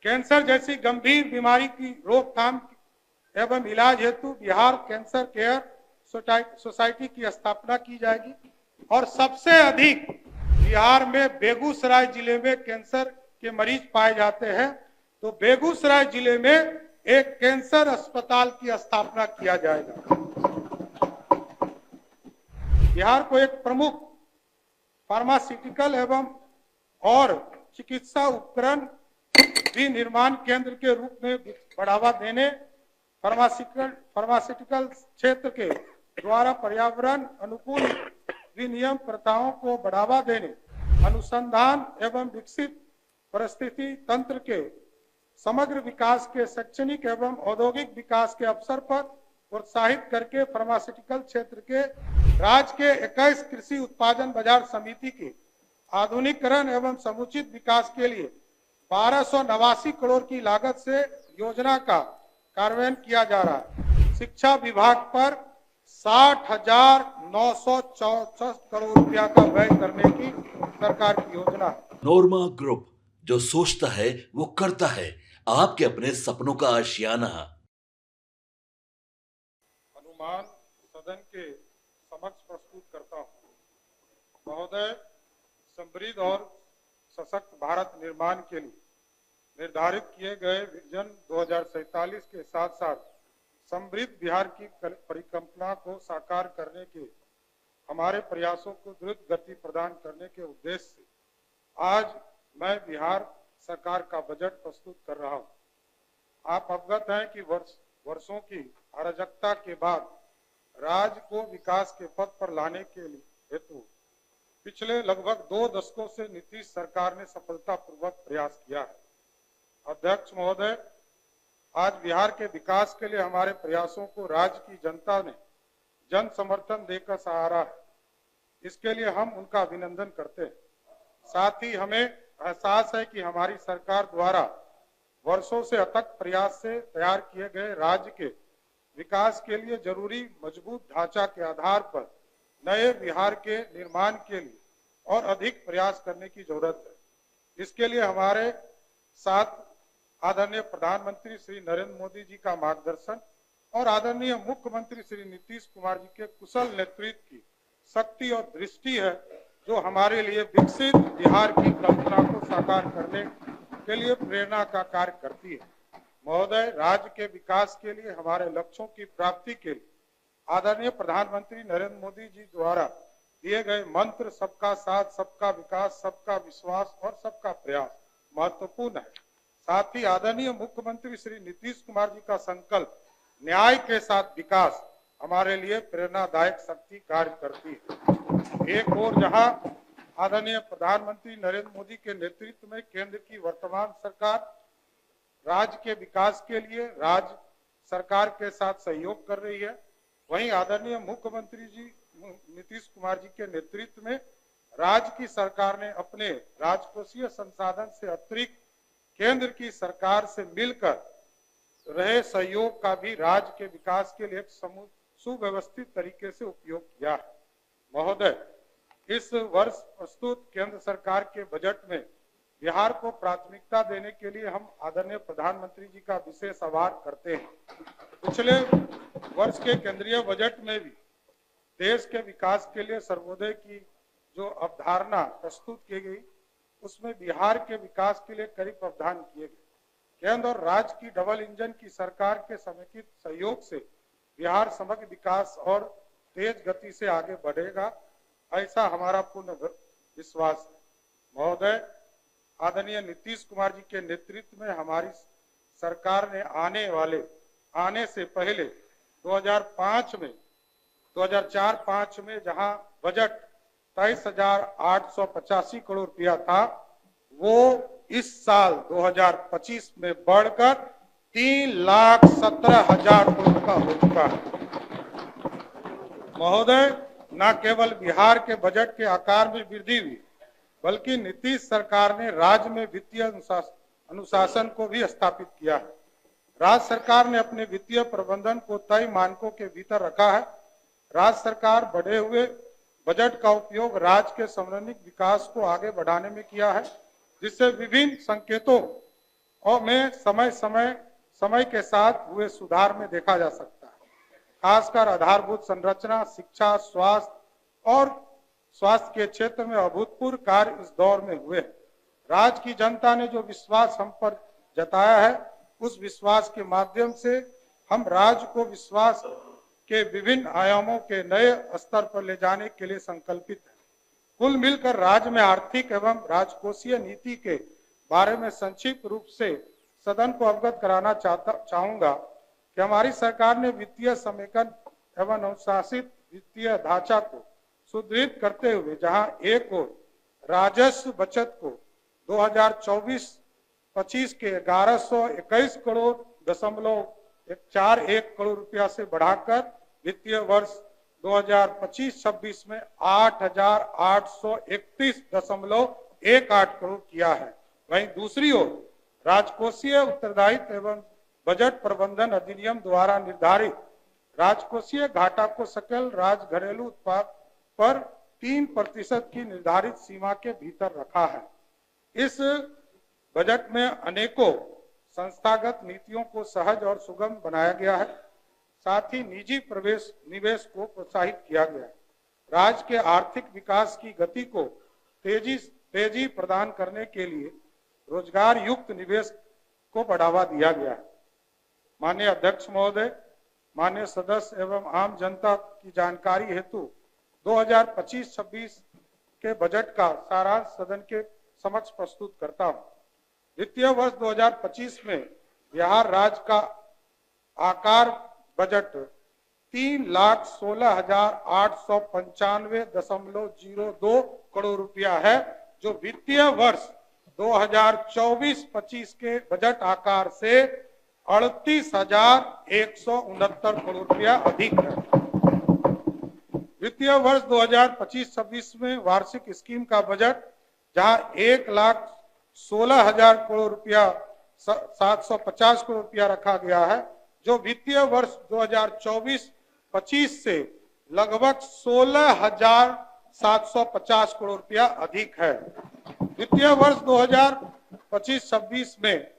Cancer जैसी गंभीर बीमारी की रोकथाम एवं इलाज हेतु बिहार कैंसर केयर सोसाइटी की स्थापना की जाएगी और सबसे अधिक बिहार में बेगूसराय जिले में कैंसर के मरीज पाए जाते हैं, तो बेगूसराय जिले में एक कैंसर अस्पताल की स्थापना किया जाएगा। बिहार को एक प्रमुख फार्मास्यूटिकल एवं और चिकित्सा उपकरण विनिर्माण केंद्र के रूप में बढ़ावा देने, फार्मास्यूटिकल क्षेत्र के द्वारा पर्यावरण अनुकूल विनियम प्रथाओं को बढ़ावा देने, अनुसंधान एवं विकसित परिस्थिति तंत्र के समग्र विकास के शैक्षणिक एवं औद्योगिक विकास के अवसर पर प्रोत्साहित करके फार्मास्यूटिकल क्षेत्र के राज्य के 21 कृषि उत्पादन बाजार समिति के आधुनिकीकरण एवं समुचित विकास के लिए 1289 करोड़ की लागत से योजना का कार्यान्वयन किया जा रहा है। शिक्षा विभाग पर 60,964 करोड़ रुपया का व्यय करने की सरकार की योजना है। नोरमा ग्रुप, जो सोचता है वो करता है। आपके अपने सपनों का आशियाना। अनुमान सदन के समक्ष प्रस्तुत करता हूँ। महोदय, समृद्ध और सशक्त भारत निर्माण के लिए निर्धारित किए गए विजन 2047 के साथ साथ समृद्ध बिहार की परिकल्पना को साकार करने के हमारे प्रयासों को द्रुत गति प्रदान करने के उद्देश्य से आज मैं बिहार सरकार का बजट प्रस्तुत कर रहा हूं। आप अवगत हैं कि वर्षों की अराजकता के बाद राज्य को विकास के पथ पर लाने के लिए हेतु पिछले लगभग 2 दशकों से नीतीश सरकार ने सफलतापूर्वक प्रयास किया है। अध्यक्ष महोदय, आज बिहार के विकास के लिए हमारे प्रयासों को राज्य की जनता ने जन समर्थन देकर सराहा है। इसके लिए हम उनका अभिनंदन करते हैं। साथ ही हमें एहसास है कि हमारी सरकार द्वारा वर्षों से अथक प्रयास से तैयार किए गए राज्य के विकास के लिए जरूरी मजबूत ढांचा के आधार पर नए बिहार के निर्माण के लिए और अधिक प्रयास करने की जरूरत है। इसके लिए हमारे साथ आदरणीय प्रधानमंत्री श्री नरेंद्र मोदी जी का मार्गदर्शन और आदरणीय मुख्यमंत्री श्री नीतीश कुमार जी के कुशल नेतृत्व की शक्ति और दृष्टि है, जो हमारे लिए विकसित बिहार की कल्पना को साकार करने के लिए प्रेरणा का कार्य करती है। महोदय, राज्य के विकास के लिए हमारे लक्ष्यों की प्राप्ति के लिए आदरणीय प्रधानमंत्री नरेंद्र मोदी जी द्वारा दिए गए मंत्र सबका साथ, सबका विकास, सबका विश्वास और सबका प्रयास महत्वपूर्ण है। साथ ही आदरणीय मुख्यमंत्री श्री नीतीश कुमार जी का संकल्प न्याय के साथ विकास हमारे लिए प्रेरणादायक शक्ति कार्य करती है। एक और जहां आदरणीय प्रधानमंत्री नरेंद्र मोदी के नेतृत्व में केंद्र की वर्तमान सरकार राज्य के विकास के लिए राज्य सरकार के साथ सहयोग कर रही है, वहीं आदरणीय मुख्यमंत्री जी नीतीश कुमार जी के नेतृत्व में राज्य की सरकार ने अपने राजकोषीय संसाधन से अतिरिक्त केंद्र की सरकार से मिलकर रहे सहयोग का भी राज्य के विकास के लिए एक सुव्यवस्थित तरीके से उपयोग किया है। महोदय, इस वर्ष प्रस्तुत केंद्र सरकार के बजट में बिहार को प्राथमिकता देने के लिए हम आदरणीय प्रधानमंत्री जी का विशेष आभार करते हैं। पिछले वर्ष के केंद्रीय बजट में भी देश के विकास के लिए सर्वोदय की जो अवधारणा प्रस्तुत की गई, उसमें बिहार के विकास के लिए कई प्रावधान किए गए। केंद्र और राज्य की डबल इंजन की सरकार के समेकित सहयोग से बिहार समग्र विकास और तेज गति से आगे बढ़ेगा, ऐसा हमारा पूर्ण विश्वास है। महोदय, आदरणीय नीतीश कुमार जी के नेतृत्व में हमारी सरकार ने आने से पहले 2004-5 में जहां बजट 23,885 करोड़ रुपया था, वो इस साल 2025 में बढ़कर 3,17,000 करोड़ का हो चुका है। महोदय, न केवल बिहार के बजट के आकार में वृद्धि हुई, बल्कि नीतीश सरकार ने राज्य में वित्तीय अनुशासन को भी स्थापित किया है। राज्य सरकार ने अपने वित्तीय प्रबंधन को तय मानकों के भीतर रखा है। राज्य सरकार बढ़े हुए बजट का उपयोग राज्य के समन्वित विकास को आगे बढ़ाने में किया है, जिससे विभिन्न संकेतों और में समय के साथ हुए सुधार में देखा जा सकता है। खासकर आधारभूत संरचना, शिक्षा, स्वास्थ्य के क्षेत्र में अभूतपूर्व कार्य इस दौर में हुए। राज्य की जनता ने जो विश्वास हम पर जताया है, उस विश्वास के माध्यम से हम राज्य को विश्वास के विभिन्न आयामों के नए स्तर पर ले जाने के लिए संकल्पित है। कुल मिलकर राज्य में आर्थिक एवं राजकोषीय नीति के बारे में संक्षिप्त रूप से सदन को अवगत कराना चाहूंगा कि हमारी सरकार ने वित्तीय समेकन एवं अनुशासित वित्तीय ढांचा को सुदृढ़ करते हुए जहां एक ओर राजस्व बचत को 2024-25 के 1121 करोड़ दशमलव 41 करोड़ रुपया से बढ़ाकर वित्तीय वर्ष 2025-26 में 8,831.18 करोड़ किया है। वहीं दूसरी ओर राजकोषीय उत्तरदायित्व एवं बजट प्रबंधन अधिनियम द्वारा निर्धारित राजकोषीय घाटा को सकल राज्य घरेलू उत्पाद पर 3% की निर्धारित सीमा के भीतर रखा है। इस बजट में अनेकों संस्थागत नीतियों को सहज और सुगम बनाया गया है। साथ ही निजी निवेश को प्रोत्साहित किया गया है। राज्य के आर्थिक विकास की गति को तेजी प्रदान करने के लिए रोजगार युक्त निवेश को बढ़ावा दिया गया है। माननीय अध्यक्ष महोदय, माननीय सदस्य एवं आम जनता की जानकारी हेतु 2025-26 के बजट का सारांश सदन के समक्ष प्रस्तुत करता हूं। वित्तीय वर्ष 2025 में बिहार राज्य का आकार बजट 3,16,895.02 करोड़ रुपया है, जो वित्तीय वर्ष 2024-25 के बजट आकार से 38,169 करोड़ रुपया अधिक है। वित्तीय वर्ष 2025-26 में वार्षिक स्कीम का बजट जहां 1,16,000 करोड़ रुपया 750 करोड़ रुपया रखा गया है, जो वित्तीय वर्ष 2024-25 से लगभग 16,750 करोड़ रुपया अधिक है। वित्तीय वर्ष 2025-26 में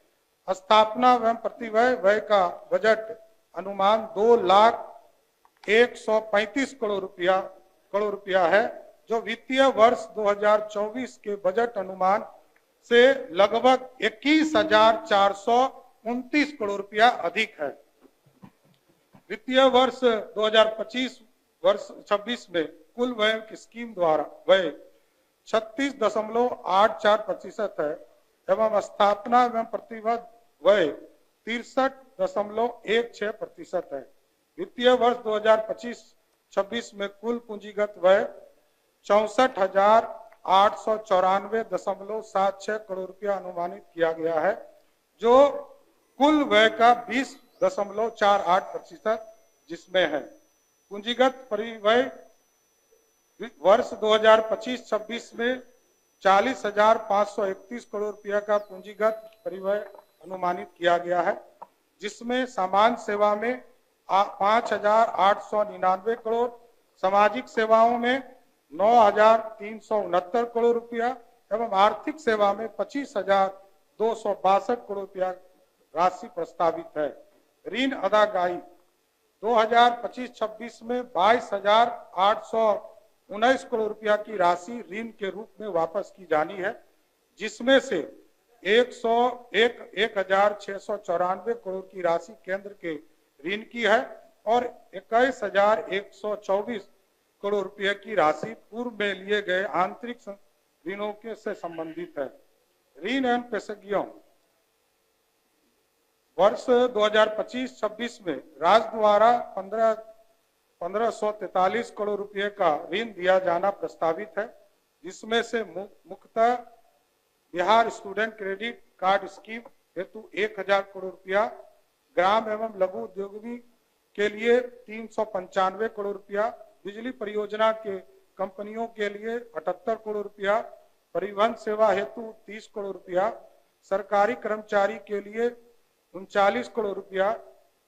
स्थापना एवं प्रतिव्यय का बजट अनुमान 2,135 करोड़ रुपया है, जो वित्तीय वर्ष 2024 के बजट अनुमान से लगभग 21,429 करोड़ रुपया अधिक है। वित्तीय वर्ष 2025-26 में कुल व्यय की स्कीम द्वारा व्यय 36.84% है एवं स्थापना एवं प्रतिव्यय व्यय 63.16% है। वित्तीय वर्ष 2025-26 में कुल पूंजीगत व्यय 64,894.76 करोड़ रुपया अनुमानित किया गया है, जो कुल व्यय का 20.48% जिसमें है। पूंजीगत परिव्यय वर्ष 2025-26 में 40,531 करोड़ रुपया का पूंजीगत परिव्यय अनुमानित किया गया है, जिसमें सामान्य सेवा में 5,899 करोड़, सामाजिक सेवाओं में 9,369 करोड़ रुपया एवं आर्थिक सेवा में 25,262 करोड़ रुपया राशि प्रस्तावित है। ऋण अदायगी 2025-26 में 22,819 करोड़ रुपया की राशि ऋण के रूप में वापस की जानी है, जिसमें से 1,694 करोड़ की राशि केंद्र के ऋण की है और 21,124 करोड़ रुपये की राशि पूर्व में लिए गए आंतरिक ऋणों के से संबंधित है। ऋण एवं पेशगियों वर्ष 2025-26 में राज्य द्वारा 1,543 करोड़ रुपए का ऋण दिया जाना प्रस्तावित है, जिसमें से मुख्यतः Bihar student credit card scheme हेतु 1,000 करोड़ रुपया, ग्राम एवं लघु उद्योगी के लिए 395 करोड़ रुपया, बिजली परियोजना के कंपनियों के लिए 78 करोड़ रुपया, परिवहन सेवा हेतु 30 करोड़ रुपया, सरकारी कर्मचारी के लिए 39 करोड़ रुपया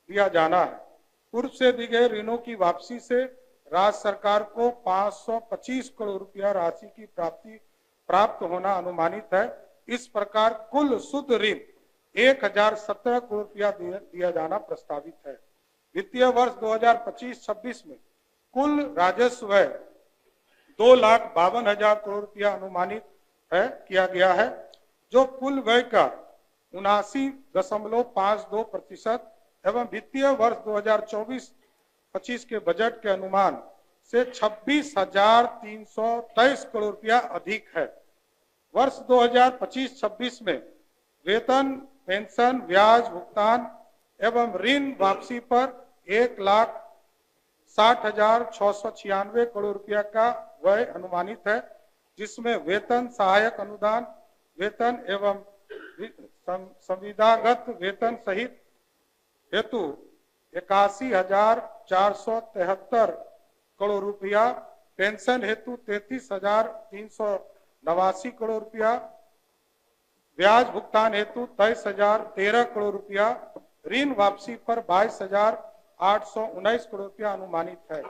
दिया जाना है। पूर्व से दी गए ऋणों की वापसी से राज्य सरकार को 525 करोड़ रुपया राशि की प्राप्त होना अनुमानित है। इस प्रकार कुल शुद्ध ऋण 1017 करोड़ रुपया दिया जाना प्रस्तावित है। वित्तीय वर्ष 2025-26 में कुल राजस्व 2,52,000 करोड़ रुपया अनुमानित किया गया है, जो कुल व्यय का 79.52% एवं वित्तीय वर्ष 2024-25 के बजट के अनुमान से 26,323 करोड़ रुपया अधिक है। वर्ष 2025-26 में वेतन, पेंशन, ब्याज भुगतान एवं ऋण वापसी पर 1,60,696 करोड़ रुपया का व्यय अनुमानित है, जिसमें वेतन, सहायक अनुदान वेतन एवं संविदागत वेतन सहित हेतु 81,473 करोड़ रुपया, पेंशन हेतु 33,389 करोड़ रुपया, ब्याज भुगतान हेतु 23,013 करोड़ रुपया, ऋण वापसी पर 22,819 करोड़ रुपया अनुमानित है।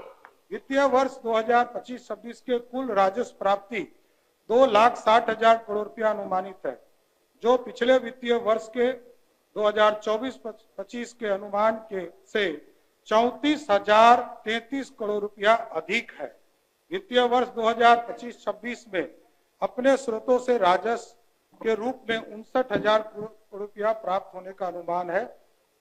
वित्तीय वर्ष 2025-26 के कुल राजस्व प्राप्ति 2,60,000 करोड़ रुपया अनुमानित है, जो पिछले वित्तीय वर्ष के 2024-25 के अनुमान के से 34,033 करोड़ रुपया अधिक है। वित्तीय वर्ष 2025-26 में अपने स्रोतों से राजस्व के रूप में 59,000 करोड़ रुपया प्राप्त होने का अनुमान है,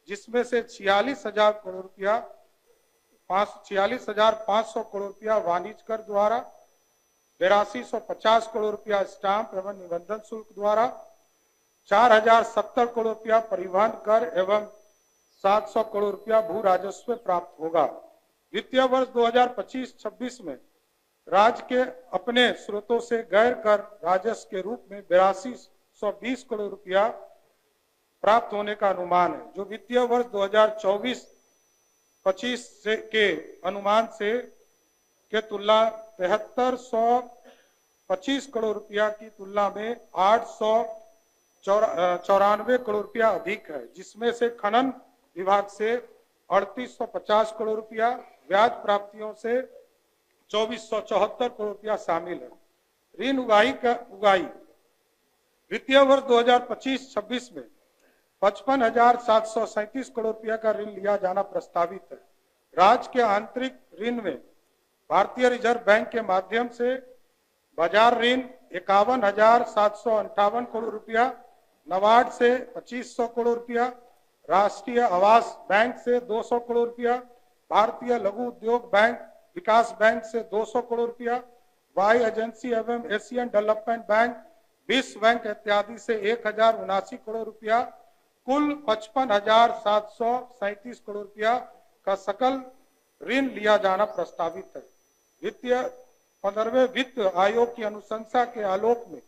जिसमें से 46,500 करोड़ रुपया वाणिज्य कर द्वारा, 8250 करोड़ रुपया स्टाम्प एवं निबंधन शुल्क द्वारा, 4,070 करोड़ रुपया परिवहन कर एवं 700 करोड़ रुपया भू राजस्व प्राप्त होगा। वित्तीय वर्ष 2025-26 में राज्य के अपने स्रोतों से गैर कर राजस्व के रूप में 8220 करोड़ रुपया प्राप्त होने का अनुमान है, जो वित्तीय वर्ष 2024-25 से के अनुमान से के तुलना 7325 करोड़ रुपया की तुलना में 894 करोड़ रुपया अधिक है, जिसमें से खनन विभाग से 3850 करोड़ रुपया, ब्याज प्राप्तियों से 2474 करोड़ रुपया शामिल है। ऋण उगाही वित्तीय वर्ष 2025-26 में 55,737 करोड़ रुपया का ऋण लिया जाना प्रस्तावित है। राज्य के आंतरिक ऋण में भारतीय रिजर्व बैंक के माध्यम से बाजार ऋण 51,758 करोड़ रुपया, नबार्ड से 2500 करोड़ रुपया, राष्ट्रीय आवास बैंक से 200 करोड़ रुपया, भारतीय लघु उद्योग बैंक विकास बैंक से 200 करोड़ रुपया, वाई एजेंसी एवं एशियन डेवलपमेंट बैंक, विश्व बैंक इत्यादि से 1,079 करोड़ रुपया, कुल 55,737 करोड़ रुपया का सकल ऋण लिया जाना प्रस्तावित है। वित्तीय 15वें वित्त आयोग की अनुशंसा के आलोक में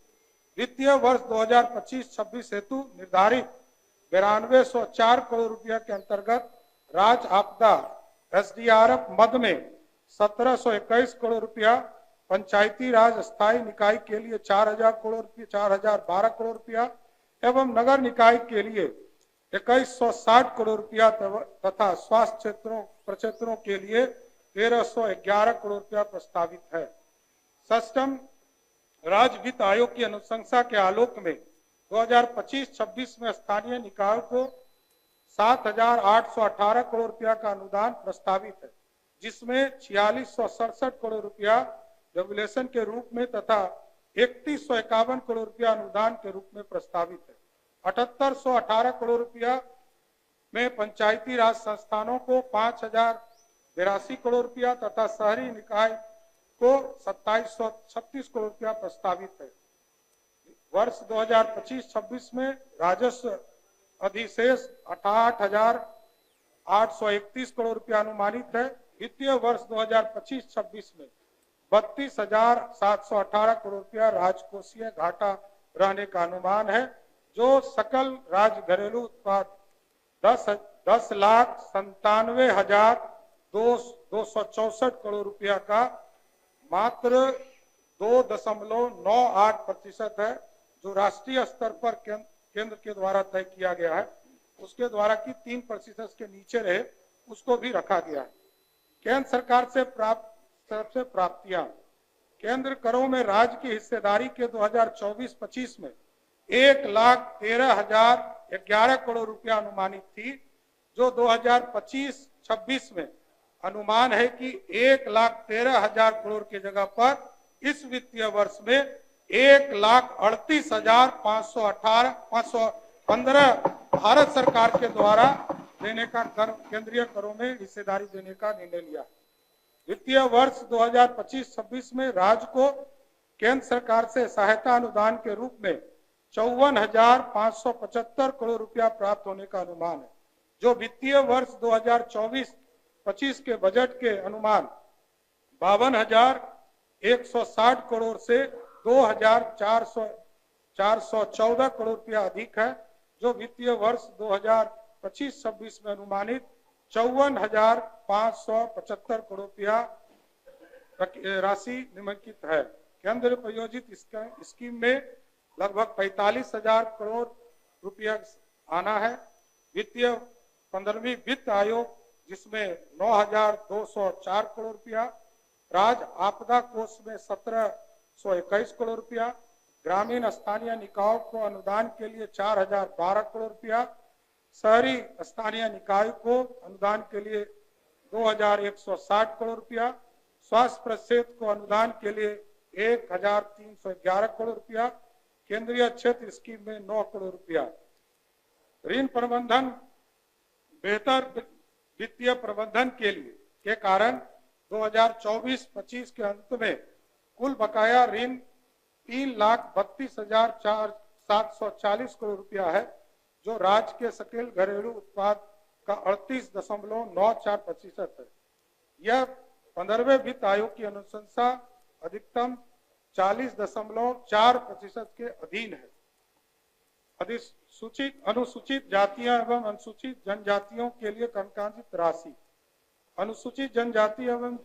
वित्तीय वर्ष 2025-26 हेतु निर्धारित 9204 करोड़ रुपया के अंतर्गत राज्य आपदा एसडीआरएफ मद में 1721 करोड़ रुपया, पंचायती राज स्थायी निकाय के लिए 4,012 करोड़ रुपया एवं नगर निकाय के लिए 2160 करोड़ रुपया तथा स्वास्थ्य प्रक्षेत्रों के लिए 1311 करोड़ रुपया प्रस्तावित है। षष्ठम राज्य वित्त आयोग की अनुशंसा के आलोक में 2025-26 में स्थानीय निकायों को 7,818 करोड़ रुपया का अनुदान प्रस्तावित है, जिसमें 4667 करोड़ रुपया रेगुलेशन के रूप में तथा 3151 करोड़ रुपया अनुदान के रूप में प्रस्तावित है। 7818 करोड़ रुपया में पंचायती राज संस्थानों को 5,082 करोड़ रुपया तथा शहरी निकाय को 2736 करोड़ रुपया प्रस्तावित है। वर्ष 2025-26 में राजस्व अधिशेष 68,831 करोड़ रुपया अनुमानित है। वित्तीय वर्ष 2025-26 में 32,718 करोड़ रुपया राजकोषीय घाटा रहने का अनुमान है, जो सकल राज्य घरेलू उत्पाद 10,97,264 करोड़ रुपया का मात्र 2.98% है, जो राष्ट्रीय स्तर पर केंद्र के द्वारा तय किया गया है। उसके द्वारा की 3% के नीचे रहे, उसको भी रखा गया है। केंद्र सरकार से प्राप्तियां केंद्र करों में राज्य की हिस्सेदारी के 2024-25 में 1,13,011 करोड़ रुपया अनुमानित थी, जो 2025-26 में अनुमान है कि 1,13,000 करोड़ की जगह पर इस वित्तीय वर्ष में 1,38,515 भारत सरकार के द्वारा देने का कर, केंद्रीय करों में हिस्सेदारी देने का निर्णय लिया। वित्तीय वर्ष 2025-26 में राज्य को केंद्र सरकार से सहायता अनुदान के रूप में 54,575 करोड़ रुपया प्राप्त होने का अनुमान है, जो वित्तीय वर्ष 2024-25 के बजट के अनुमान 52,160 करोड़ से 2,414 करोड़ रुपया अधिक है, जो वित्तीय वर्ष 2025-26 में अनुमानित 54,575 करोड़ रुपया राशि निम्नलिखित है। केंद्र प्रायोजित स्कीम में लगभग 45,000 करोड़ रुपया आना है। वित्तीय 15वीं वित्त आयोग, जिसमें 9,204 करोड़ रुपया, राज्य आपदा कोष में 1,721 करोड़ रुपया, ग्रामीण स्थानीय निकायों को अनुदान के लिए 4,012 करोड़ रुपया, शहरी स्थानीय निकाय को अनुदान के लिए 2,160 करोड़ रुपया, स्वास्थ्य परिषद को अनुदान के लिए 1,311 करोड़ रुपया, केंद्रीय क्षेत्र स्कीम में 9 करोड़ रुपया। ऋण प्रबंधन बेहतर वित्तीय प्रबंधन के लिए के कारण 2024-25 के अंत में कुल बकाया ऋण 3,32,740 करोड़ रुपया है, जो राज्य के सकल घरेलू उत्पाद का 38.94% है। यह 15वें वित्त आयोग की अनुशंसा अधिकतम 40.4% के अधीन है। अनुसूचित जातियां एवं अनुसूचित जनजातियों के लिए कंकांजित राशि। अनुसूचित जनजाति एवं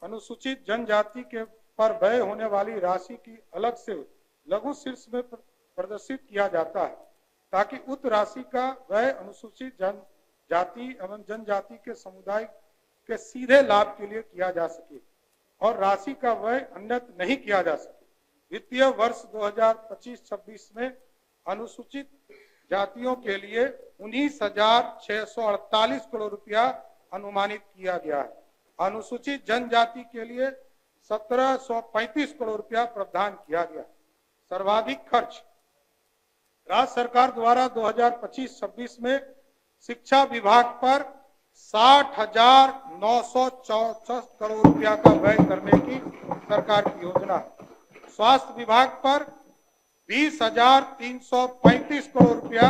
अनुसूचित जनजाति के पर व्यय होने वाली राशि की अलग से लघु शीर्ष में प्रदर्शित किया जाता है, ताकि उक्त राशि का व्यय अनुसूचित जनजाति एवं जनजाति के समुदाय के सीधे लाभ के लिए किया जा सके और राशि का व्यय अन्यत्र नहीं किया जा सके। वित्तीय वर्ष 2025-26 में अनुसूचित जातियों के लिए 19,648 करोड़ रुपया अनुमानित किया गया है। अनुसूचित जनजाति के लिए 1,735 करोड़ रुपया प्रावधान किया गया। सर्वाधिक खर्च राज्य सरकार द्वारा 2025-26 में शिक्षा विभाग पर 60,964 करोड़ रुपया का व्यय करने की सरकार की योजना है। स्वास्थ्य विभाग पर 20,335 करोड़ रुपया,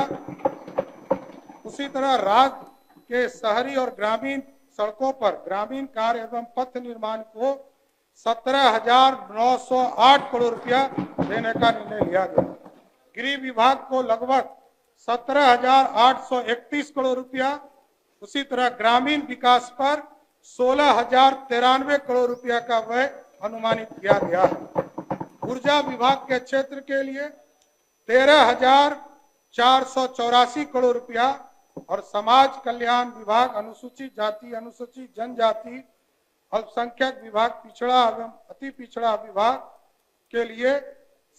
उसी तरह राज्य के शहरी और ग्रामीण सड़कों पर ग्रामीण कार्य एवं पथ निर्माण को 17,908 करोड़ रुपया देने का निर्णय लिया गया। गृह विभाग को लगभग 17,831 करोड़ रुपया, उसी तरह ग्रामीण विकास पर 16,093 करोड़ रुपया का व्यय अनुमानित किया गया है। ऊर्जा विभाग के क्षेत्र के लिए 13,484 करोड़ रुपया और समाज कल्याण विभाग, अनुसूचित जाति, अनुसूचित जनजाति, अल्पसंख्यक विभाग, पिछड़ा एवं अति पिछड़ा विभाग के लिए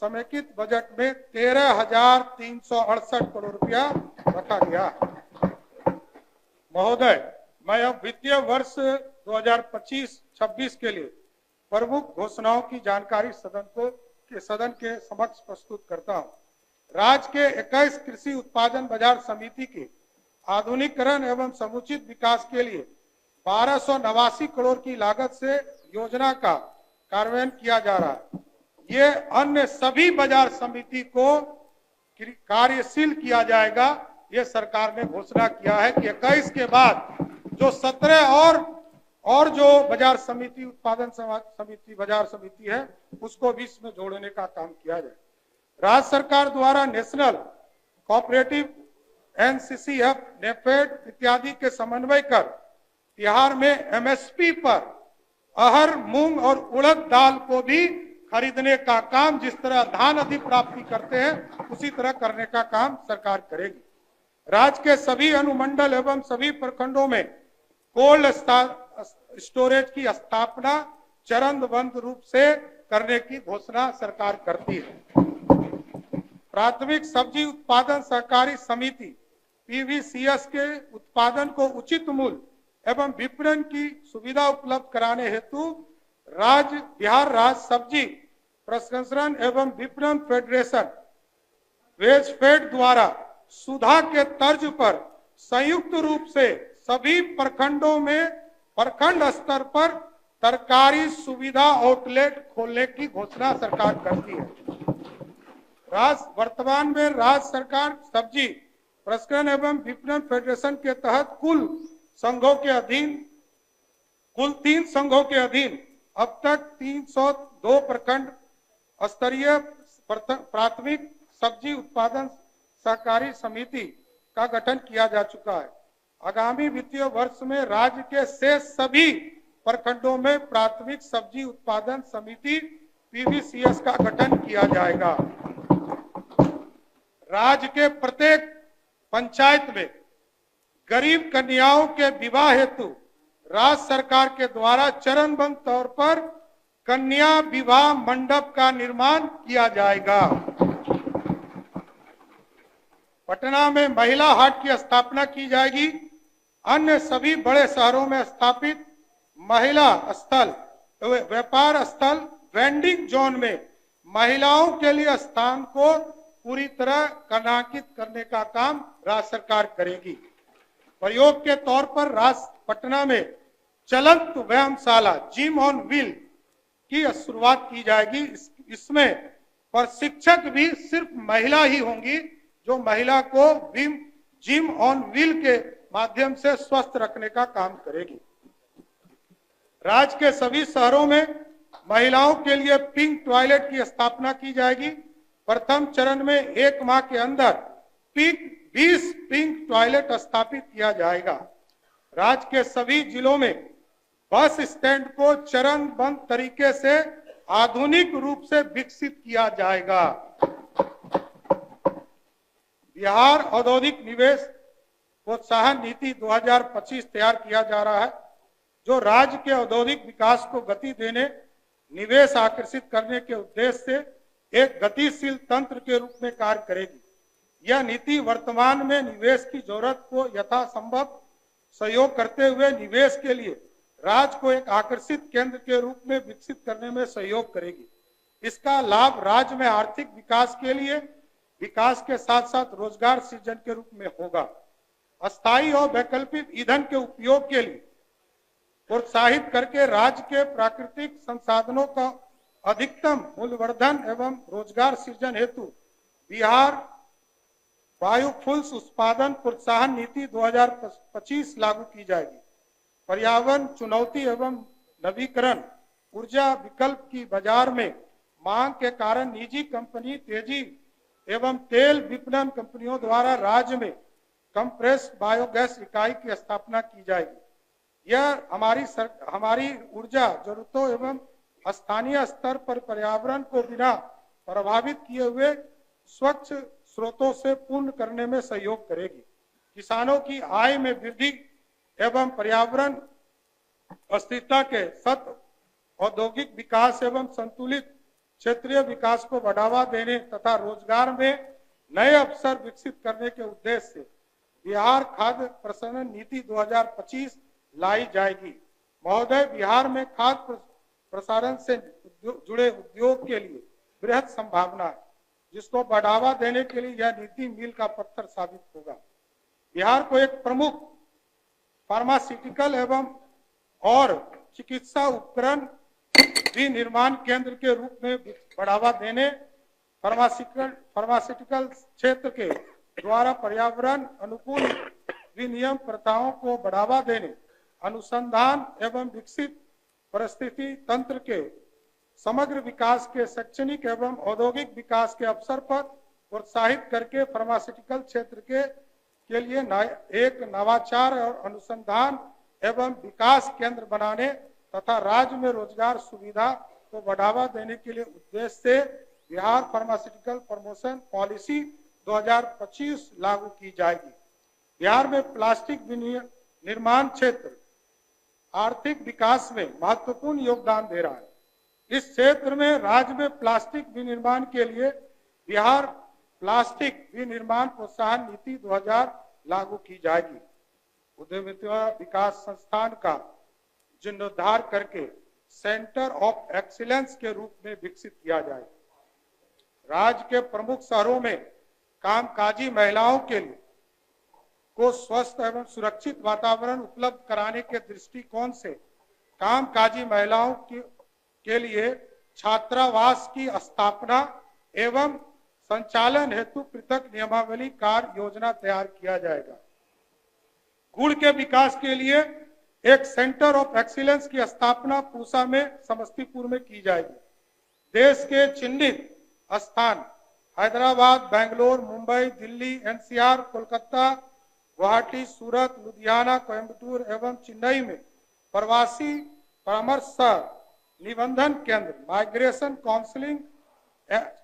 समेकित बजट में 13,368 करोड़ रुपया रखा गया है। महोदय, मैं अब वित्तीय वर्ष 2025-26 के लिए प्रमुख घोषणाओं की जानकारी सदन के समक्ष प्रस्तुत करता हूं। राज्य के 21 कृषि उत्पादन बाजार समिति के आधुनिकीकरण एवं समुचित विकास के लिए 1,289 करोड़ की लागत से योजना का कार्यान्वयन किया जा रहा है। ये अन्य सभी बाजार समिति को कार्यशील किया जाएगा। ये सरकार ने घोषणा किया है कि 21 के बाद जो 17 और जो बाजार समिति, उत्पादन समिति, बाजार समिति है, उसको भी इसमें जोड़ने का काम किया जाए। राज्य सरकार द्वारा नेशनल कोऑपरेटिव, NCCF, नेफेड इत्यादि के समन्वय कर बिहार में MSP पर अरहर, मूंग और उड़द दाल को भी खरीदने का काम, जिस तरह धान अधिप्राप्ति करते हैं उसी तरह करने का काम सरकार करेगी। राज्य के सभी अनुमंडल एवं सभी प्रखंडों में कोल्ड स्टोरेज की स्थापना चरणबद्ध रूप से करने की घोषणा सरकार करती है। प्राथमिक सब्जी उत्पादन सहकारी समिति पीवीसीएस के उत्पादन को उचित मूल्य एवं विपणन की सुविधा उपलब्ध कराने हेतु बिहार राज्य सब्जी प्रसंस्करण एवं विपणन फेडरेशन वेजफेड द्वारा सुधा के तर्ज पर संयुक्त रूप से सभी प्रखंडों में प्रखंड स्तर पर तरकारी सुविधा आउटलेट खोलने की घोषणा सरकार करती है। वर्तमान में राज्य सरकार सब्जी प्रसंस्करण एवं विपणन फेडरेशन के तहत कुल 3 संघों के अधीन अब तक 302 प्रखंड स्तरीय प्राथमिक सब्जी उत्पादन सहकारी समिति का गठन किया जा चुका है। आगामी वित्तीय वर्ष में राज्य के शेष सभी प्रखंडों में प्राथमिक सब्जी उत्पादन समिति पीवीसीएस का गठन किया जाएगा। राज्य के प्रत्येक पंचायत में गरीब कन्याओं के विवाह हेतु राज्य सरकार के द्वारा चरणबद्ध तौर पर कन्या विवाह मंडप का निर्माण किया जाएगा। पटना में महिला हाट की स्थापना की जाएगी। अन्य सभी बड़े शहरों में स्थापित महिला स्थल व्यापार स्थल वेंडिंग जोन में महिलाओं के लिए स्थान को पूरी तरह कनाकित करने का काम राज्य सरकार करेगी। प्रयोग के तौर पर पटना में चलंत व्यायामशाला जिम ऑन व्हील की शुरुआत की जाएगी। इसमें प्रशिक्षक भी सिर्फ महिला ही होंगी जो महिला को जिम ऑन व्हील के माध्यम से स्वस्थ रखने का काम करेगी। राज्य के सभी शहरों में महिलाओं के लिए पिंक टॉयलेट की स्थापना की जाएगी। प्रथम चरण में 1 माह के अंदर 20 पिंक टॉयलेट स्थापित किया जाएगा। राज्य के सभी जिलों में बस स्टैंड को चरणबद्ध तरीके से आधुनिक रूप से विकसित किया जाएगा। बिहार औद्योगिक निवेश प्रोत्साहन नीति 2025 तैयार किया जा रहा है, जो राज्य के औद्योगिक विकास को गति देने, निवेश आकर्षित करने के उद्देश्य से एक गतिशील तंत्र के रूप में कार्य करेगी। यह नीति वर्तमान में निवेश की जरूरत को यथासंभव सहयोग करते हुए निवेश के लिए राज्य को एक आकर्षित केंद्र के रूप में विकसित करने में सहयोग करेगी। इसका लाभ राज्य में आर्थिक विकास के लिए विकास के साथ साथ रोजगार सृजन के रूप में होगा। अस्थायी और वैकल्पिक ईंधन के उपयोग के लिए प्रोत्साहित करके राज्य के प्राकृतिक संसाधनों का अधिकतम मूल्यवर्धन एवं रोजगार सृजन हेतु बिहार बायोफ्यूल्स उत्पादन प्रोत्साहन नीति 2025 लागू की जाएगी। पर्यावरण चुनौती एवं नवीकरण ऊर्जा विकल्प की बाजार में मांग के कारण निजी कंपनी तेजी एवं तेल विपणन कंपनियों द्वारा राज्य में कंप्रेस्ड बायोगैस इकाई की स्थापना की जाएगी। यह हमारी ऊर्जा जरूरतों एवं स्थानीय स्तर पर पर्यावरण को बिना प्रभावित किए हुए स्वच्छ स्रोतों से पूर्ण करने में सहयोग करेगी। किसानों की आय में वृद्धि एवं पर्यावरण अस्थिरता के साथ औद्योगिक विकास एवं संतुलित क्षेत्रीय विकास को बढ़ावा देने तथा रोजगार में नए अवसर विकसित करने के उद्देश्य से बिहार खाद्य प्रसंस्करण नीति 2025 लाई जाएगी। महोदय, बिहार में खाद्य प्रसारण से जुड़े उद्योग के लिए बृहद संभावना है, जिसको बढ़ावा देने के लिए यह नीति मील का पत्थर साबित होगा। बिहार को एक प्रमुख फार्मास्यूटिकल एवं और चिकित्सा उपकरण विनिर्माण केंद्र के रूप में बढ़ावा देने, फार्मास्यूटिकल क्षेत्र के द्वारा पर्यावरण अनुकूल विनियम प्रथाओं को बढ़ावा देने, अनुसंधान एवं विकसित परिस्थिति तंत्र के समग्र विकास के शैक्षणिक एवं औद्योगिक विकास के अवसर पर प्रोत्साहित करके फार्मास्यूटिकल क्षेत्र के लिए एक नवाचार और अनुसंधान एवं विकास केंद्र बनाने तथा राज्य में रोजगार सुविधा को बढ़ावा देने के लिए उद्देश्य से बिहार फार्मास्यूटिकल प्रमोशन पॉलिसी 2025 लागू की जाएगी। बिहार में प्लास्टिक निर्माण क्षेत्र आर्थिक विकास में महत्वपूर्ण योगदान दे रहा है। इस क्षेत्र में राज्य में प्लास्टिक विनिर्माण के लिए बिहार प्लास्टिक विनिर्माण प्रोत्साहन नीति 2000 लागू की जाएगी। उद्यमिता विकास संस्थान का जीर्णोद्धार करके सेंटर ऑफ एक्सीलेंस के रूप में विकसित किया जाए। राज्य के प्रमुख शहरों में कामकाजी महिलाओं के लिए को स्वस्थ एवं सुरक्षित वातावरण उपलब्ध कराने के दृष्टिकोण से कामकाजी महिलाओं के लिए छात्रावास की स्थापना एवं संचालन हेतु पृथक नियमावली कार्य योजना तैयार किया जाएगा। गुड़ के विकास के लिए एक सेंटर ऑफ एक्सीलेंस की स्थापना पूसा में समस्तीपुर में की जाएगी। देश के चिन्हित स्थान हैदराबाद, बेंगलोर, मुंबई, दिल्ली, एनसीआर, कोलकाता, गुवाहाटी, सूरत, लुधियाना, कोयम्बटूर एवं चेन्नई में प्रवासी परामर्श निबंधन केंद्र माइग्रेशन काउंसलिंग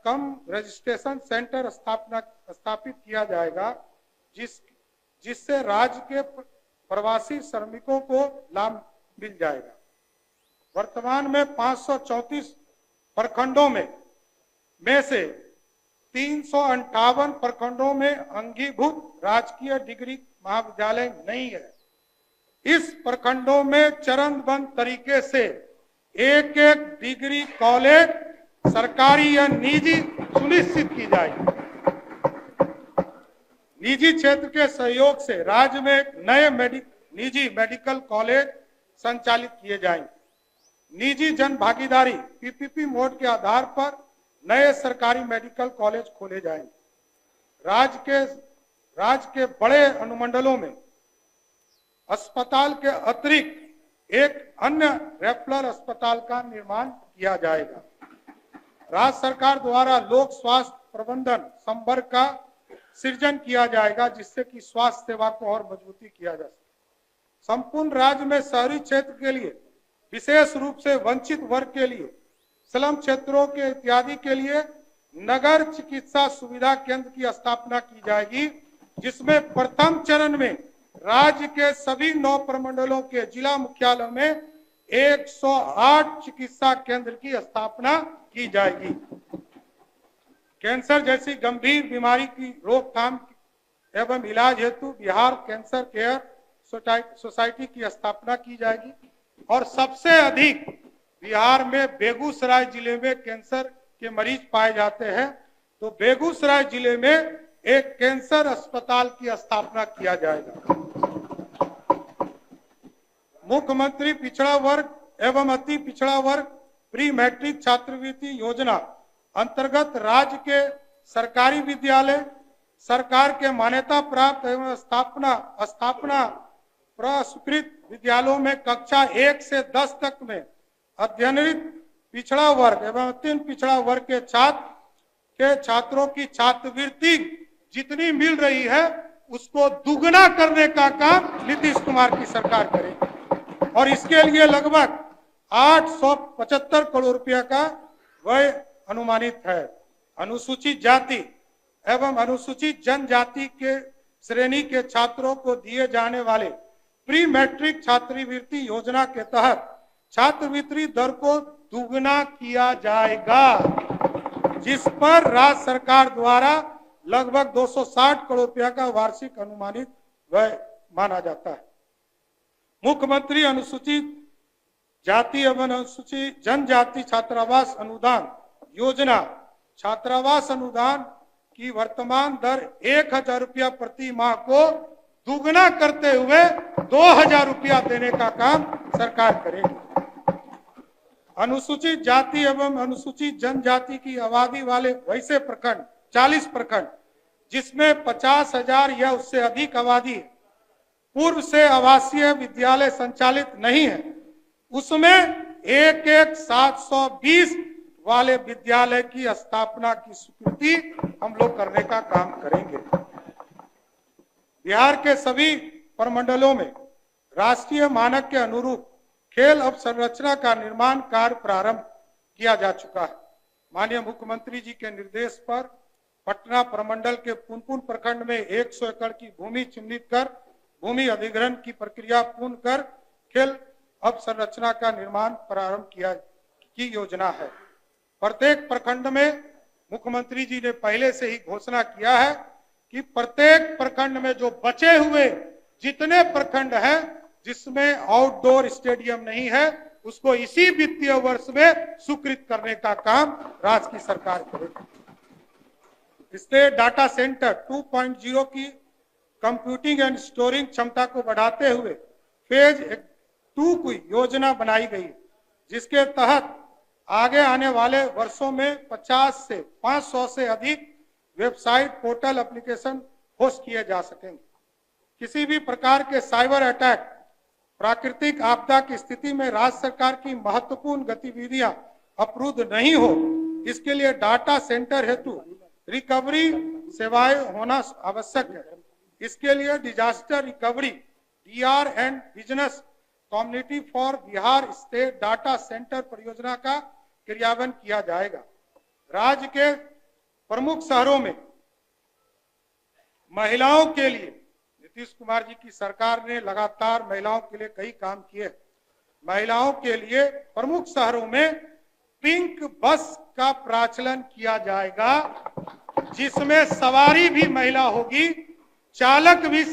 कम रजिस्ट्रेशन सेंटर स्थापित किया जाएगा, जिससे राज्य के प्रवासी श्रमिकों को लाभ मिल जाएगा। वर्तमान में 534 प्रखंडों में से 358 प्रखंडों में अंगीभूत राजकीय डिग्री महाविद्यालय नहीं है। इस प्रखंडों में चरणबद्ध तरीके से एक एक डिग्री कॉलेज सरकारी या निजी सुनिश्चित की जाएगी। निजी क्षेत्र के सहयोग से राज्य में नए निजी मेडिकल कॉलेज संचालित किए जाएंगे। निजी जन भागीदारी पीपीपी मोड के आधार पर नए सरकारी मेडिकल कॉलेज खोले जाएंगे। राज्य के बड़े अनुमंडलों में अस्पताल के अतिरिक्त एक अन्य रेफरल अस्पताल का निर्माण किया जाएगा। राज्य सरकार द्वारा लोक स्वास्थ्य प्रबंधन संवर्ग का सृजन किया जाएगा, जिससे कि स्वास्थ्य सेवा को और मजबूती किया जा सके। संपूर्ण राज्य में शहरी क्षेत्र के लिए, विशेष रूप से वंचित वर्ग के लिए, स्लम क्षेत्रों के इत्यादि के लिए नगर चिकित्सा सुविधा केंद्र की स्थापना की जाएगी, जिसमें प्रथम चरण में राज्य के सभी 9 प्रमंडलों के जिला मुख्यालयों में 108 चिकित्सा केंद्र की स्थापना की जाएगी। कैंसर जैसी गंभीर बीमारी की रोकथाम एवं इलाज हेतु बिहार कैंसर केयर सोसाइटी की स्थापना की जाएगी। और सबसे अधिक बिहार में बेगूसराय जिले में कैंसर के मरीज पाए जाते हैं, तो बेगूसराय जिले में एक कैंसर अस्पताल की स्थापना किया जाएगा। मुख्यमंत्री पिछड़ा वर्ग एवं अति पिछड़ा वर्ग प्री मैट्रिक छात्रवृत्ति योजना अंतर्गत राज्य के सरकारी विद्यालय, सरकार के मान्यता प्राप्त एवं स्थापना पुरस्कृत विद्यालयों में कक्षा 1 से 10 तक में अध्ययनरत पिछड़ा वर्ग एवं अति पिछड़ा वर्ग के छात्रों की छात्रवृत्ति जितनी मिल रही है उसको दुगना करने का काम नीतीश कुमार की सरकार करेगी। और इसके लिए लगभग 875 करोड़ रुपया का व्यय अनुमानित है। अनुसूचित जाति एवं अनुसूचित जनजाति के श्रेणी के छात्रों को दिए जाने वाले प्री मैट्रिक छात्रवृत्ति योजना के तहत छात्रवृत्ति दर को दुगना किया जाएगा, जिस पर राज्य सरकार द्वारा लगभग 260 करोड़ रुपया का वार्षिक अनुमानित व्यय माना जाता है। मुख्यमंत्री अनुसूचित जाति एवं अनुसूचित जनजाति छात्रावास अनुदान योजना छात्रावास अनुदान की वर्तमान दर 1000 रुपया प्रति माह को दुगना करते हुए 2000 रुपया देने का काम सरकार करेगी। अनुसूचित जाति एवं अनुसूचित जनजाति की आबादी वाले वैसे प्रखंड 40 प्रखंड जिसमें 50,000 या उससे अधिक आबादी पूर्व से आवासीय विद्यालय संचालित नहीं है, उसमें 720 वाले विद्यालय की स्थापना की स्वीकृति हम लोग करने का काम करेंगे। बिहार के सभी प्रमंडलों में राष्ट्रीय मानक के अनुरूप खेल अवसंरचना का निर्माण कार्य प्रारंभ किया जा चुका है। माननीय मुख्यमंत्री जी के निर्देश पर पटना प्रमंडल के पुनपुन प्रखंड में 100 एकड़ की भूमि चिन्हित कर भूमि अधिग्रहण की प्रक्रिया पूर्ण कर खेल अवसंरचना का निर्माण प्रारंभ की योजना है। प्रत्येक प्रखंड में मुख्यमंत्री जी ने पहले से ही घोषणा किया है कि प्रत्येक प्रखंड में जो बचे हुए जितने प्रखंड हैं जिसमें आउटडोर स्टेडियम नहीं है उसको इसी वित्तीय वर्ष में स्वीकृत करने का काम राज्य की सरकार करेगी। इससे डाटा सेंटर 2.0 की कंप्यूटिंग एंड स्टोरिंग क्षमता को बढ़ाते हुए फेज 2 की योजना बनाई गई, जिसके तहत आगे आने वाले वर्षों में 50 से 500 से अधिक वेबसाइट पोर्टल एप्लीकेशन होस्ट किए जा सकेंगे। किसी भी प्रकार के साइबर अटैक, प्राकृतिक आपदा की स्थिति में राज्य सरकार की महत्वपूर्ण गतिविधियां अवरुद्ध नहीं हो, इसके लिए डाटा सेंटर हेतु रिकवरी सेवाएं होना आवश्यक है। इसके लिए disaster recovery D R and business community for Bihar state data centre परियोजना का क्रियान्वयन किया जाएगा। राज्य के प्रमुख शहरों में महिलाओं के लिए नीतीश कुमार जी की सरकार ने लगातार महिलाओं के लिए कई काम किए। महिलाओं के लिए प्रमुख शहरों में पिंक बस का प्रचलन किया जाएगा, जिसमें सवारी भी महिला होगी, चालक भी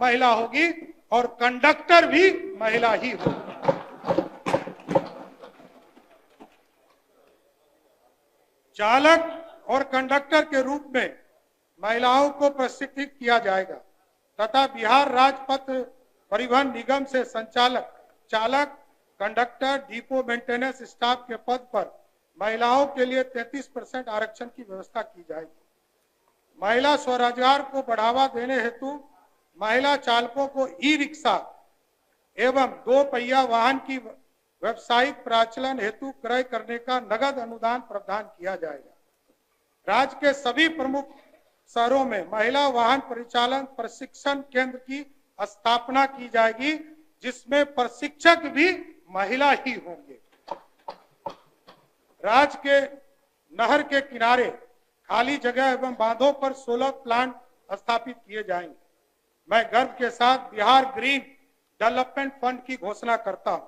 महिला होगी और कंडक्टर भी महिला ही होगी। चालक और कंडक्टर के रूप में महिलाओं को प्रशिक्षित किया जाएगा तथा बिहार राज्य पथ परिवहन निगम से संचालक, चालक, कंडक्टर, डिपो मेंटेनेंस स्टाफ के पद पर महिलाओं के लिए 33% आरक्षण की व्यवस्था की जाएगी। महिला स्वरोजगार को बढ़ावा देने हेतु महिला चालकों को ई रिक्शा एवं 2 पहिया वाहन की व्यवसायिक प्रचलन हेतु क्रय करने का नगद अनुदान प्रावधान किया जाएगा। राज्य के सभी प्रमुख शहरों में महिला वाहन परिचालन प्रशिक्षण केंद्र की स्थापना की जाएगी, जिसमें प्रशिक्षक भी महिला ही होंगे। राज्य के नहर के किनारे खाली जगह एवं बांधों पर सोलर प्लांट स्थापित किए जाएंगे। मैं गर्व के साथ बिहार ग्रीन डेवलपमेंट फंड की घोषणा करता हूं।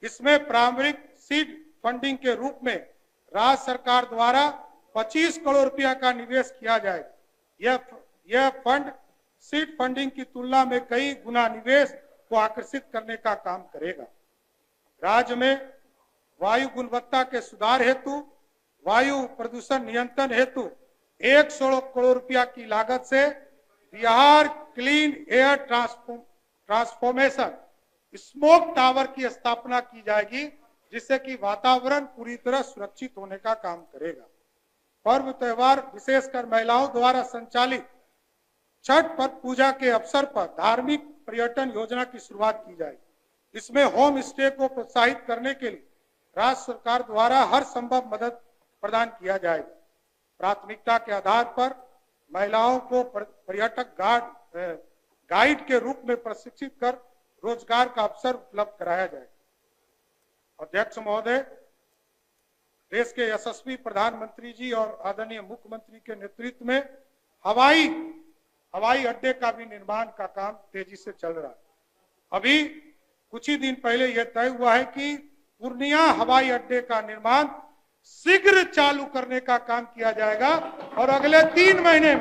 इसमें प्रारंभिक सीड फंडिंग के रूप में राज्य सरकार द्वारा 25 करोड़ रुपया का निवेश किया जाएगा। यह फंड सीड फंडिंग की तुलना में कई गुना निवेश को आकर्षित करने का काम करेगा। राज्य में वायु गुणवत्ता के सुधार हेतु वायु प्रदूषण नियंत्रण हेतु 116 करोड़ रुपया की लागत से Bihar clean air transformation smoke tower की स्थापना की जाएगी, जिससे कि वातावरण पूरी तरह सुरक्षित होने का काम करेगा। पर्व त्योहार विशेषकर महिलाओं द्वारा संचालित छठ पर्व पूजा के अवसर पर धार्मिक पर्यटन योजना की शुरुआत की जाएगी। इसमें होम स्टे को प्रोत्साहित करने के लिए राज्य सरकार द्वारा हर संभव मदद प्रदान किया जाएगा। प्राथमिकता के आधार पर महिलाओं को पर्यटक गाइड के रूप में प्रशिक्षित कर रोजगार का अवसर उपलब्ध कराया जाएगा। अध्यक्ष महोदय, देश के यशस्वी प्रधानमंत्री जी और आदरणीय मुख्यमंत्री के नेतृत्व में हवाई अड्डे का भी निर्माण का काम तेजी से चल रहा है। अभी कुछ ही दिन पहले यह तय हुआ है कि पूर्णिया हवाई अड्डे का निर्माण शीघ्र चालू करने का काम किया जाएगा और अगले 3 महीने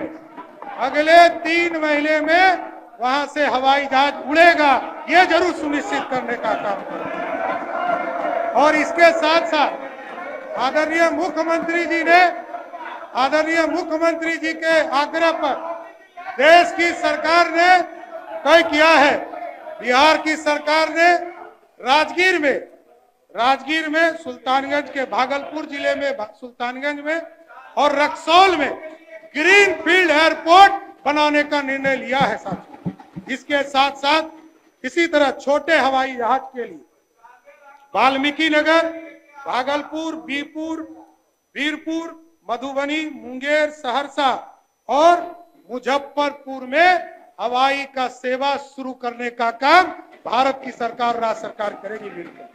में वहां से हवाई जहाज उड़ेगा, यह जरूर सुनिश्चित करने का काम करेगा। और इसके साथ साथ आदरणीय मुख्यमंत्री जी के आग्रह पर देश की सरकार ने तय किया है, बिहार की सरकार ने राजगीर में सुल्तानगंज के भागलपुर जिले में सुल्तानगंज में और रक्सौल में ग्रीन फील्ड एयरपोर्ट बनाने का निर्णय लिया है साथियों। इसके साथ साथ इसी तरह छोटे हवाई जहाज के लिए वाल्मीकि नगर, भागलपुर, बीरपुर, मधुबनी, मुंगेर, सहरसा और मुजफ्फरपुर में हवाई का सेवा शुरू करने का काम भारत की सरकार, राज्य सरकार करेगी मिलकर।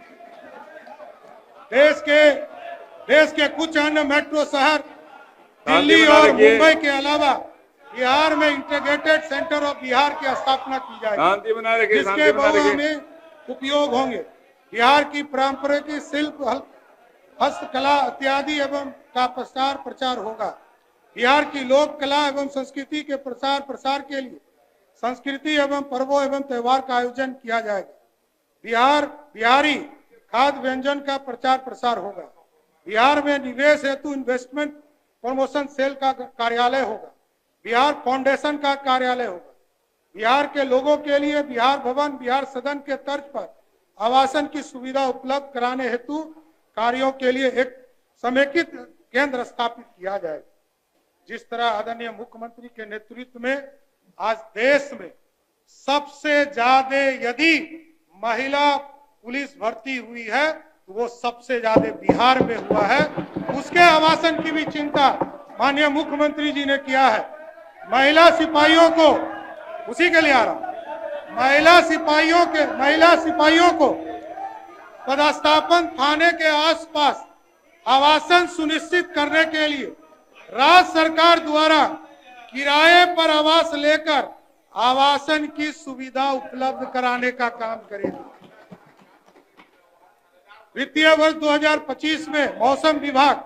देश के कुछ अन्य मेट्रो शहर दिल्ली और मुंबई के अलावा बिहार में इंटीग्रेटेड सेंटर ऑफ बिहार की स्थापना की जाएगी, जिसके बहु में उपयोग होंगे। बिहार की पारंपरिक शिल्प, हस्तकला इत्यादि एवं का प्रसार प्रचार होगा। बिहार की लोक कला एवं संस्कृति के प्रसार प्रसार के लिए संस्कृति एवं पर्वों एवं त्योहार का आयोजन किया जाएगा। बिहारी खाद्य व्यंजन का प्रचार प्रसार होगा। बिहार में निवेश हेतु इन्वेस्टमेंट प्रमोशन सेल का कार्यालय होगा। बिहार फाउंडेशन का कार्यालय होगा। बिहार के लोगों के लिए बिहार भवन, बिहार सदन के तर्ज पर आवासन की सुविधा उपलब्ध कराने हेतु कार्यों के लिए एक समेकित केंद्र स्थापित किया जाएगा। जिस तरह आदरणीय मुख्यमंत्री के नेतृत्व में आज देश में सबसे ज्यादा यदि महिला पुलिस भर्ती हुई है तो वो सबसे ज्यादा बिहार में हुआ है। उसके आवासन की भी चिंता माननीय मुख्यमंत्री जी ने किया है। महिला सिपाहियों को, उसी के लिए आ रहा हूं, महिला सिपाहियों को पदस्थापन थाने के आसपास आवासन सुनिश्चित करने के लिए राज्य सरकार द्वारा किराए पर आवास लेकर आवासन की सुविधा उपलब्ध कराने का काम करेगी। वित्तीय वर्ष 2025 में मौसम विभाग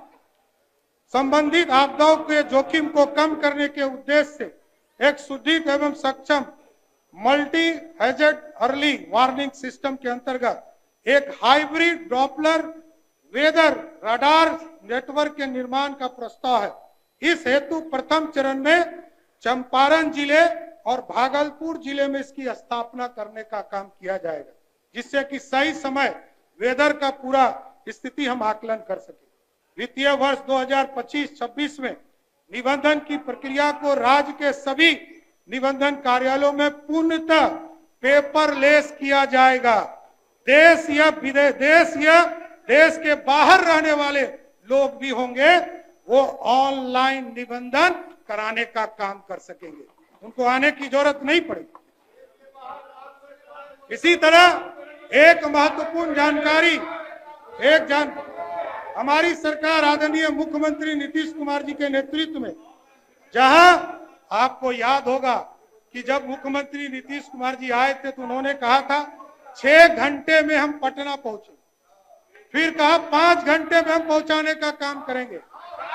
संबंधित आपदाओं के जोखिम को कम करने के उद्देश्य से एक सुदृढ़ एवं सक्षम multi hazard early warning system के अंतर्गत एक hybrid Doppler weather radar network के निर्माण का प्रस्ताव है। इस हेतु प्रथम चरण में चंपारण जिले और भागलपुर जिले में इसकी स्थापना करने का काम किया जाएगा, जिससे कि सही समय वेदर का पूरा स्थिति हम आकलन कर सके। वित्तीय वर्ष 2025-26 में निबंधन की प्रक्रिया को राज्य के सभी निबंधन कार्यालयों में पूर्णतः पेपरलेस किया जाएगा। देश के बाहर रहने वाले लोग भी होंगे, वो ऑनलाइन निबंधन कराने का काम कर सकेंगे, उनको आने की जरूरत नहीं पड़ेगी। इसी तरह एक महत्वपूर्ण जानकारी, हमारी सरकार आदरणीय मुख्यमंत्री नीतीश कुमार जी के नेतृत्व में, जहां आपको याद होगा कि जब मुख्यमंत्री नीतीश कुमार जी आए थे तो उन्होंने कहा था 6 घंटे में हम पटना पहुंचे, फिर कहा 5 घंटे में हम पहुंचाने का काम करेंगे,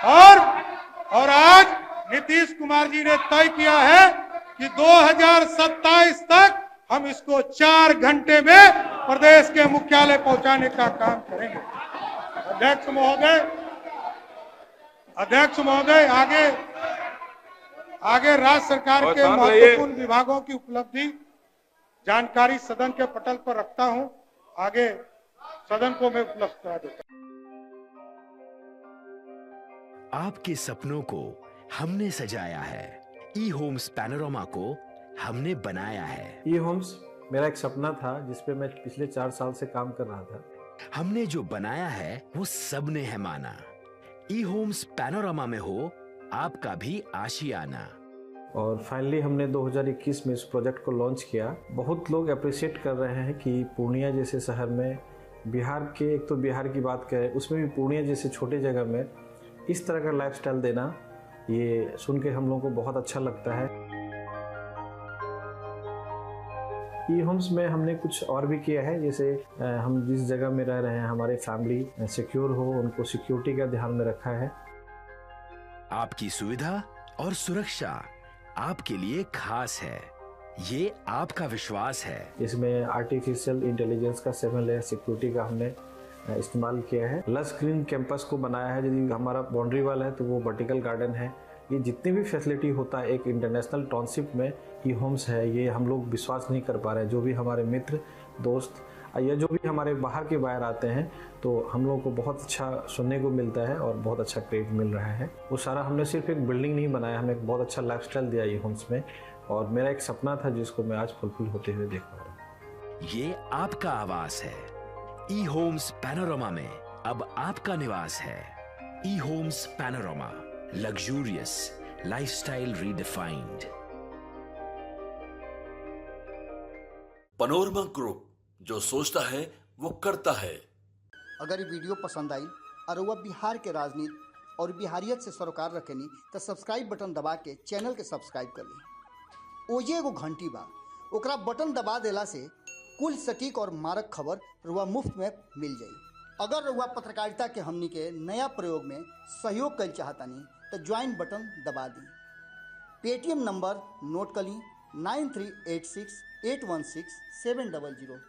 और आज नीतीश कुमार जी ने तय किया है कि 2027 तक हम इसको 4 घंटे में प्रदेश के मुख्यालय पहुंचाने का काम करेंगे। अध्यक्ष महोदय, आगे राज्य सरकार के महत्वपूर्ण विभागों की उपलब्धि जानकारी सदन के पटल पर रखता हूं, आगे सदन को मैं उपलब्ध करा देता हूं। आपके सपनों को हमने सजाया है, ई होम्स पैनोरमा को हमने बनाया है। ई होम्स मेरा एक सपना था जिसपे मैं पिछले 4 साल से काम कर रहा था। हमने जो बनाया है वो सबने है माना। ई होम्स पैनोरमा में हो आपका भी आशियाना। और फाइनली हमने 2021 में इस प्रोजेक्ट को लॉन्च किया। बहुत लोग अप्रिशिएट कर रहे हैं कि पूर्णिया जैसे शहर में, बिहार के, एक तो बिहार की बात करें उसमें भी पूर्णिया जैसे छोटे जगह में इस तरह का लाइफस्टाइल देना, ये सुन के हम लोगों को बहुत अच्छा लगता है। ई होम्स में हमने कुछ और भी किया है, जैसे हम जिस जगह में रह रहे हैं हमारे फैमिली सिक्योर हो, उनको सिक्योरिटी का ध्यान में रखा है। आपकी सुविधा और सुरक्षा आपके लिए खास है, ये आपका विश्वास है। इसमें आर्टिफिशियल इंटेलिजेंस का 7 लेयर सिक्योरिटी का हमने इस्तेमाल किया है। लस ग्रीन कैंपस को बनाया है, यदि हमारा बाउंड्री वाल है तो वो वर्टिकल गार्डन है। ये जितनी भी फैसिलिटी होता है एक इंटरनेशनल टाउनशिप में ई होम्स है, ये हम लोग विश्वास नहीं कर पा रहे हैं। जो भी हमारे मित्र दोस्त या जो भी हमारे बाहर के बाहर आते हैं तो हम लोगों को बहुत अच्छा सुनने को मिलता है और बहुत अच्छा क्रेडिट मिल रहा है। वो सारा हमने सिर्फ एक बिल्डिंग नहीं बनाया, हमें एक बहुत अच्छा लाइफस्टाइल दिया ई होम्स में, और मेरा एक सपना था जिसको मैं आज फुलफिल होते हुए देख पा रहा हूँ। ये आपका आवास है। ई होम्स पैनोरमा में अब आपका निवास है। E homes panorama, luxurious lifestyle redefined. Panorama group, जो सोचता है वो करता है। अगर ये वीडियो पसंद आई और वह बिहार के राजनीति और बिहारियत से सरोकार रखेनी तो सब्सक्राइब बटन दबा के चैनल के सब्सक्राइब कर ली। ओजे एगो घंटी बा, ओकरा बटन दबा देला से कुल सटीक और मारक खबर रुआ मुफ्त में मिल जाई। अगर रउआ पत्रकारिता के हमनी के नया प्रयोग में सहयोग कर चाहतानी तो ज्वाइन बटन दबा दी। पेटीएम नंबर नोट कर ली 9386816700।